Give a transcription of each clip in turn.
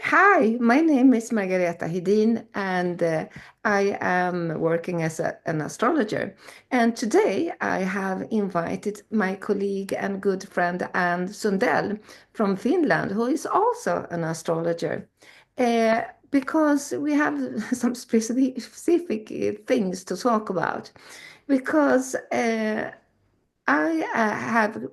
Hi, my name is Margareta Hedin, and I am working as an astrologer. And today I have invited my colleague and good friend Anne Sundell from Finland, who is also an astrologer, uh, because we have some specific things to talk about. Because I have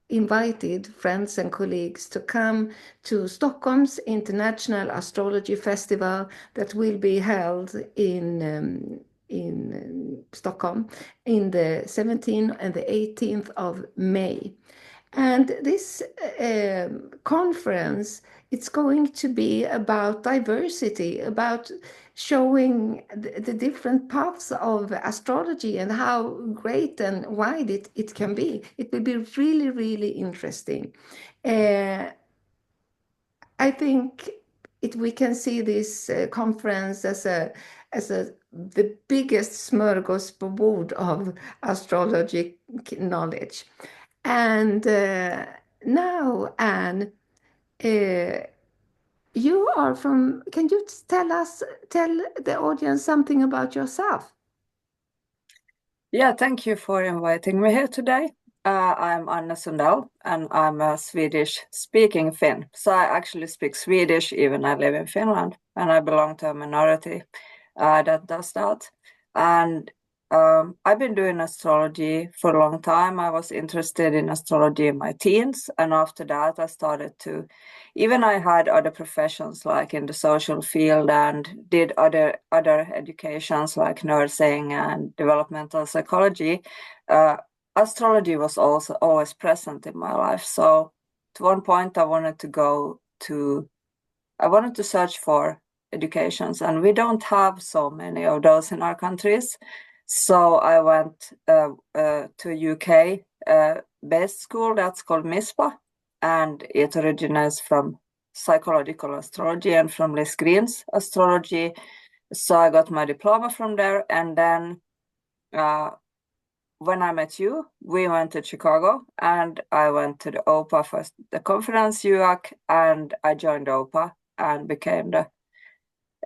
invited friends and colleagues to come to Stockholm's International Astrology Festival that will be held in Stockholm in the 17th and the 18th of May. And this conference, it's going to be about diversity, about showing the different paths of astrology and how great and wide it can be. It will be really, really interesting. Uh, I think we can see this conference as the biggest smorgasbord of astrology knowledge. And now, Anne, uh, you are from, can you tell the audience something about yourself? Yeah, thank you for inviting me here today. I'm Anne Sundell and I'm a Swedish speaking Finn. So I actually speak Swedish even I live in Finland and I belong to a minority that does that. And I've been doing astrology for a long time. I was interested in astrology in my teens, and after that I started to even I had other professions like in the social field and did other educations like nursing and developmental psychology. Uh, Astrology was also always present in my life. So at one point I wanted to search for educations, and we don't have so many of those in our countries. So I went to a UK based school that's called MISPA, and it originates from psychological astrology and from Liz Green's astrology. So I got my diploma from there, and then uh, when I met you, we went to Chicago, and I went to the OPA for the conference SiAK, and I joined OPA and became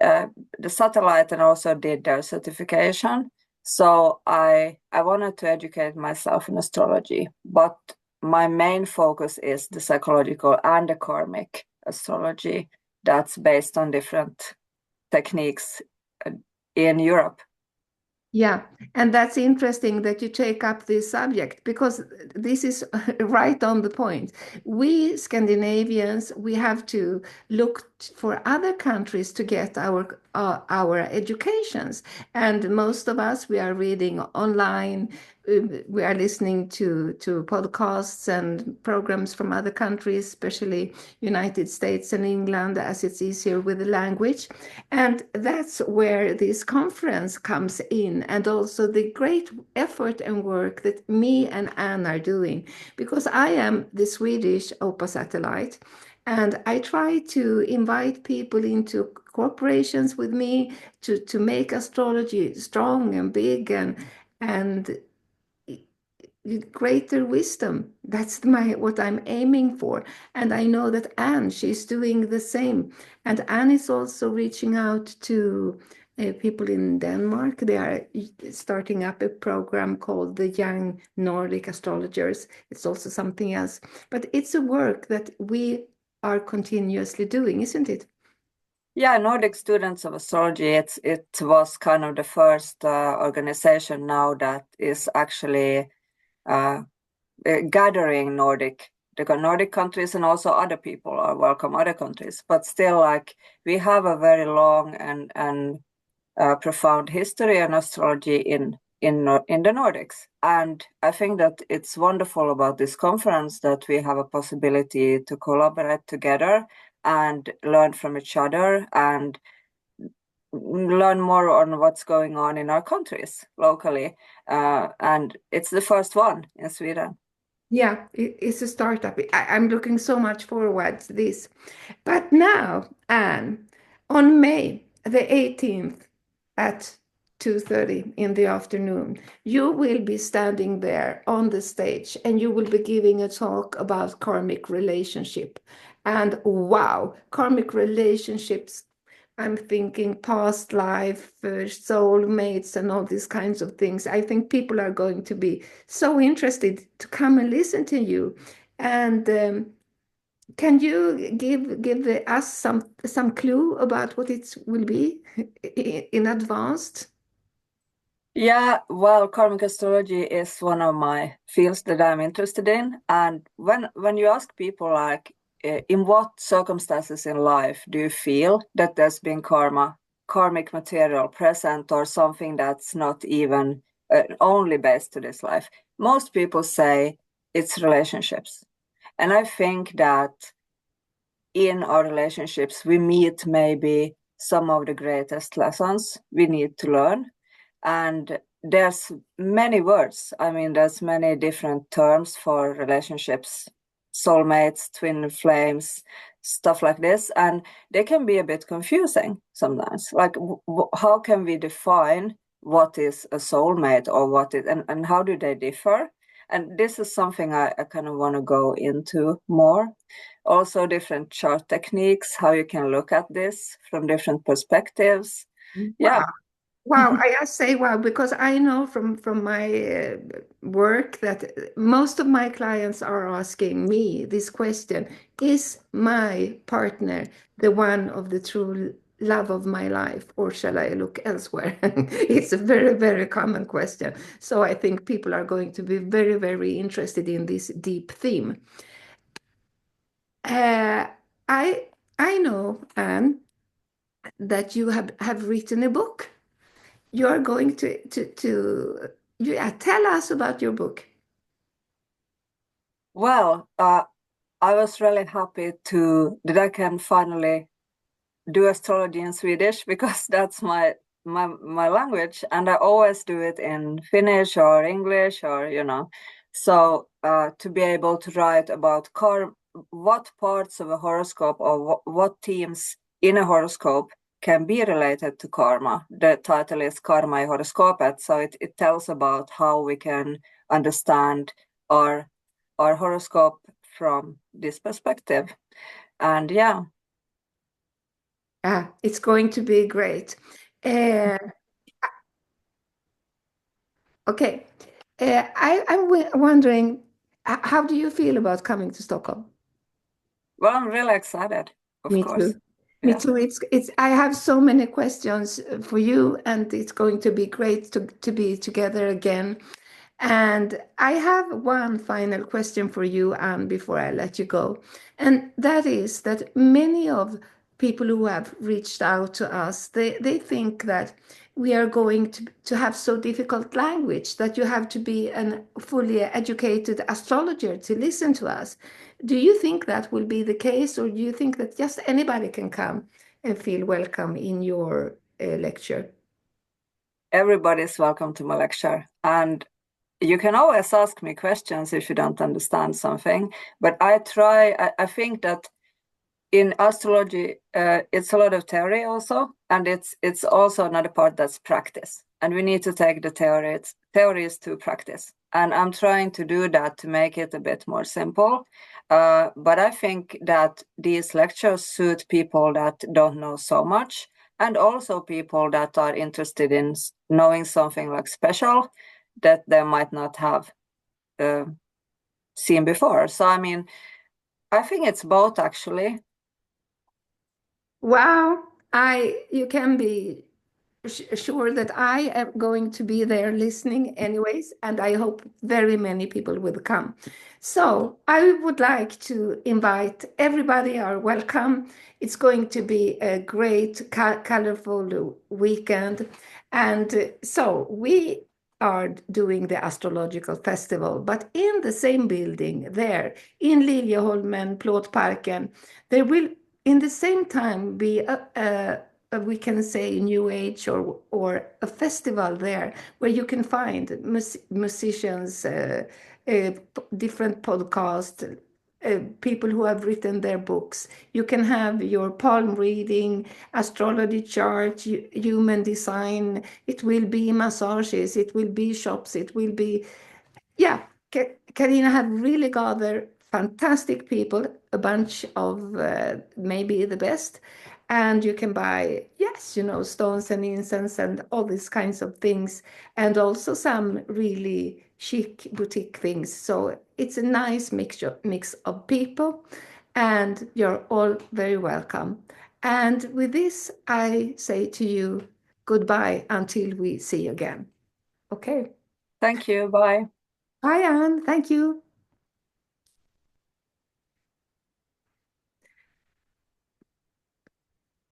uh, the satellite and also did their certification. So I wanted to educate myself in astrology, but my main focus is the psychological and the karmic astrology that's based on different techniques uh, in Europe. Yeah, and that's interesting that you take up this subject because this is right on the point. We Scandinavians, we have to look for other countries to get our educations, and most of us we are reading online. We are listening to podcasts and programs from other countries, especially United States and England, as it's easier with the language. And that's where this conference comes in, and also the great effort and work that me and Anne are doing, because I am the Swedish OPA satellite, and I try to invite people into corporations with me to make astrology strong and big and greater wisdom. That's my what I'm aiming for. And I know that Anne, she's doing the same. And Anne is also reaching out to people in Denmark. They are starting up a program called the Young Nordic Astrologers. It's also something else. But it's a work that we are continuously doing, isn't it? Yeah, Nordic Students of Astrology, it was kind of the first organization now that is actually uh, gathering the Nordic countries, and also other people are welcome other countries. But still, like we have a very long and profound history in astrology in the Nordics, and I think that it's wonderful about this conference that we have a possibility to collaborate together and learn from each other and learn more on what's going on in our countries locally. And it's the first one in Sweden. Yeah, it's a startup. I'm looking so much forward to this. But now, Anne, on May the 18th at 2:30 in the afternoon, you will be standing there on the stage and you will be giving a talk about karmic relationship. And wow, karmic relationships, I'm thinking past life, soulmates, and all these kinds of things. I think people are going to be so interested to come and listen to you. And can you give us some clue about what it will be in advance? Yeah, well, karmic astrology is one of my fields that I'm interested in. And when you ask people like, in what circumstances in life do you feel that there's been karmic material present, or something that's not even only based to this life? Most people say it's relationships. And I think that in our relationships, we meet maybe some of the greatest lessons we need to learn. And there's many words. I mean, there's many different terms for relationships, soulmates, twin flames, stuff like this. And they can be a bit confusing sometimes. Like, how can we define what is a soulmate, or what is, and how do they differ? And this is something I kind of want to go into more. Also, different chart techniques, how you can look at this from different perspectives. Wow. Yeah. Wow, I say wow because I know from my work that most of my clients are asking me this question: is my partner the one of the true love of my life, or shall I look elsewhere? It's a very, very common question. So I think people are going to be very, very interested in this deep theme. Uh, I know, Anne, that you have written a book. You're going to yeah, tell us about your book. Well, I was really happy that I can finally do astrology in Swedish, because that's my language, and I always do it in Finnish or English, or So to be able to write about what parts of a horoscope, or what themes in a horoscope can be related to karma. The title is Karma i horoskopet, so it tells about how we can understand our horoscope from this perspective. And yeah. It's going to be great. Uh, okay. I'm wondering, how do you feel about coming to Stockholm? Well, I'm really excited, of Me course. too. Me Yeah. too. I have so many questions for you, and it's going to be great to be together again. And I have one final question for you, Anne, before I let you go. And that is that many of people who have reached out to us, they think that we are going to have so difficult language that you have to be a fully educated astrologer to listen to us. Do you think that will be the case, or do you think that just anybody can come and feel welcome in your lecture? Everybody's welcome to my lecture. And you can always ask me questions if you don't understand something. But I think that in astrology, it's a lot of theory also, and it's also another part that's practice. And we need to take the theories to practice. And I'm trying to do that to make it a bit more simple. But I think that these lectures suit people that don't know so much, and also people that are interested in knowing something like special that they might not have seen before. So, I mean, I think it's both, actually. Wow, you can be sure that I am going to be there listening anyways, and I hope very many people will come. So I would like to invite everybody are welcome. It's going to be a great, colorful weekend. And so we are doing the astrological festival, but in the same building there in Liljeholmen, Plåtparken, there will in the same time be we can say new age or a festival there where you can find musicians, different podcasts, people who have written their books. You can have your palm reading, astrology chart, human design. It will be massages, it will be shops, it will be, yeah, Karina have really gathered fantastic people, a bunch of maybe the best. And you can buy, yes, stones and incense and all these kinds of things, and also some really chic boutique things. So it's a nice mix of people, and you're all very welcome. And with this, I say to you goodbye until we see you again. Okay. Thank you. Bye. Bye, Anne. Thank you.